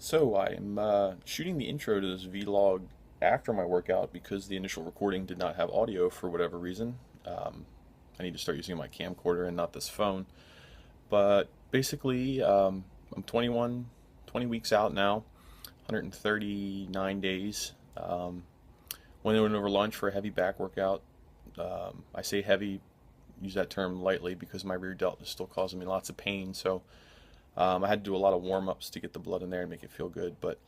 So I'm shooting the intro to this vlog after my workout because the initial recording did not have audio for whatever reason. I need to start using my camcorder and not this phone. But basically, I'm 20 weeks out now, 139 days. Went over lunch for a heavy back workout. I say heavy, use that term lightly because my rear delt is still causing me lots of pain. So I had to do a lot of warm-ups to get the blood in there and make it feel good, but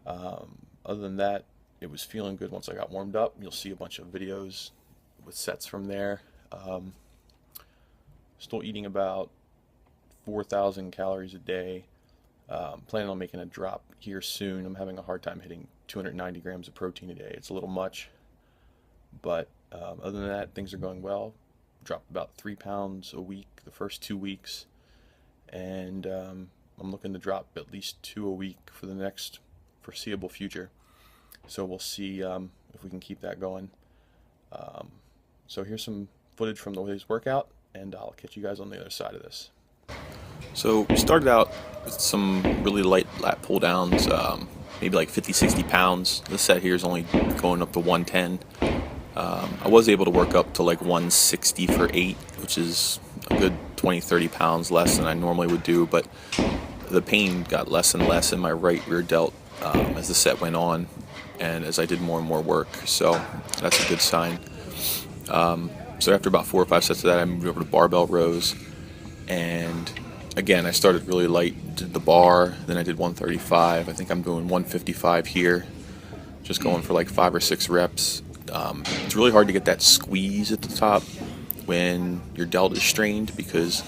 other than that, it was feeling good once I got warmed up. You'll see a bunch of videos with sets from there. Still eating about 4,000 calories a day. Planning on making a drop here soon. I'm having a hard time hitting 290 grams of protein a day. It's a little much, but other than that, things are going well. Dropped about 3 pounds a week the first 2 weeks. And I'm looking to drop at least 2 a week for the next foreseeable future. So we'll see if we can keep that going. So here's some footage from the day's workout, and I'll catch you guys on the other side of this. So we started out with some really light lat pull downs, maybe like 50-60 pounds. This set here is only going up to 110. I was able to work up to like 160 for 8, which is a good 20-30 pounds less than I normally would do, but the pain got less and less in my right rear delt as the set went on and as I did more and more work, so that's a good sign. So after about 4 or 5 sets of that, I moved over to barbell rows, and again I started really light, did the bar, then I did 135. I think I'm doing 155 here, just going for like 5 or 6 reps. It's really hard to get that squeeze at the top when your delt is strained because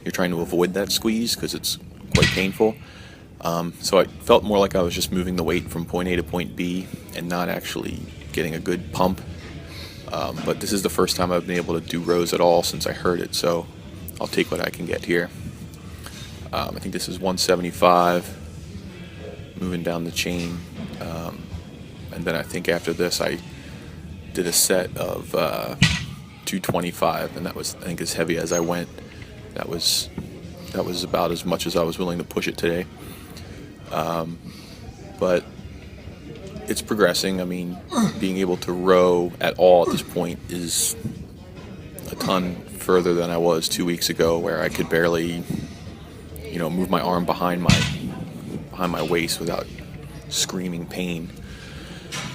you're trying to avoid that squeeze because it's quite painful. So I felt more like I was just moving the weight from point A to point B and not actually getting a good pump. But this is the first time I've been able to do rows at all since I heard it, so I'll take what I can get here. I think this is 175, moving down the chain. And then I think after this I did a set of 225, and that was, I think, as heavy as I went. That was about as much as I was willing to push it today. But it's progressing. I mean, being able to row at all at this point is a ton further than I was 2 weeks ago, where I could barely, move my arm behind my waist without screaming pain.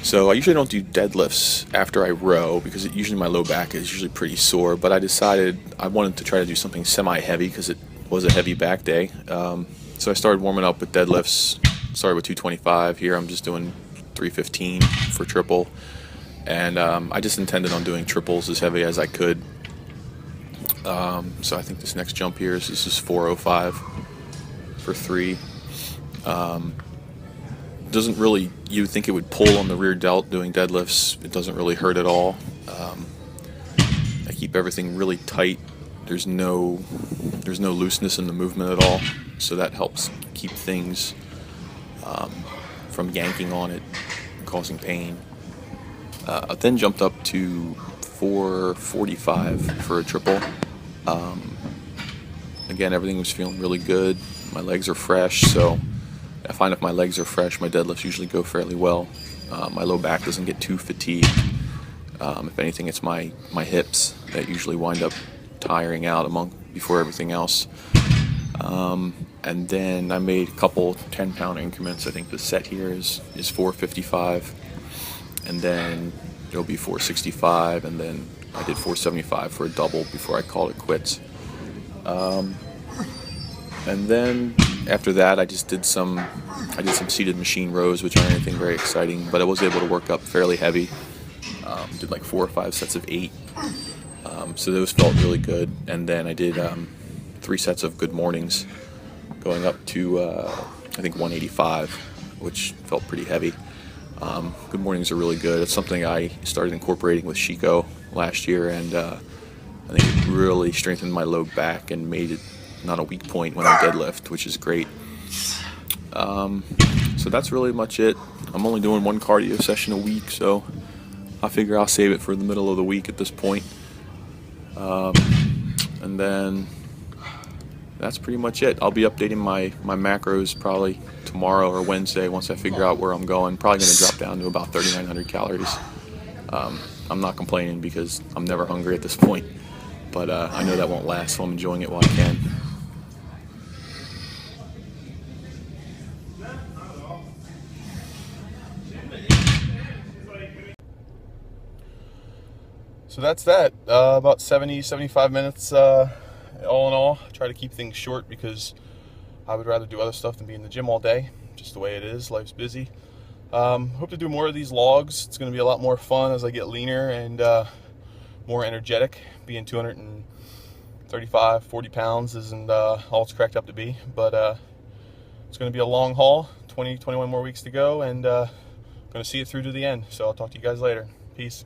So I usually don't do deadlifts after I row because usually my low back is usually pretty sore, but I decided I wanted to try to do something semi-heavy because it was a heavy back day. So I started warming up with deadlifts. Started with 225. Here I'm just doing 315 for triple, and I just intended on doing triples as heavy as I could. So I think this next jump here is 405 for 3. Doesn't really, you would think it would pull on the rear delt doing deadlifts. It doesn't really hurt at all. I keep everything really tight. There's no looseness in the movement at all, so that helps keep things from yanking on it, causing pain. I then jumped up to 445 for a triple. Again, everything was feeling really good. My legs are fresh, so I find if my legs are fresh, my deadlifts usually go fairly well. My low back doesn't get too fatigued. If anything, it's my hips that usually wind up tiring out before everything else. And then I made a couple 10-pound increments. I think the set here is 455, and then it'll be 465, and then I did 475 for a double before I called it quits. And then after that, I did some seated machine rows, which aren't anything very exciting, but I was able to work up fairly heavy. Did like 4 or 5 sets of 8. So those felt really good. And then I did 3 sets of good mornings, going up to I think 185, which felt pretty heavy. Good mornings are really good. It's something I started incorporating with Chico last year, and I think it really strengthened my low back and made it not a weak point when I deadlift, which is great. So that's really much it. I'm only doing 1 cardio session a week, so I figure I'll save it for the middle of the week at this point. And then that's pretty much it. I'll be updating my macros probably tomorrow or Wednesday, once I figure out where I'm going, probably going to drop down to about 3,900 calories. I'm not complaining because I'm never hungry at this point, but I know that won't last, so I'm enjoying it while I can. So that's that. About 75 minutes all in all. I try to keep things short because I would rather do other stuff than be in the gym all day. Just the way it is. Life's busy. Hope to do more of these logs. It's going to be a lot more fun as I get leaner and more energetic. Being 235, 40 pounds isn't all it's cracked up to be. But it's going to be a long haul. 20, 21 more weeks to go, and going to see it through to the end. So I'll talk to you guys later. Peace.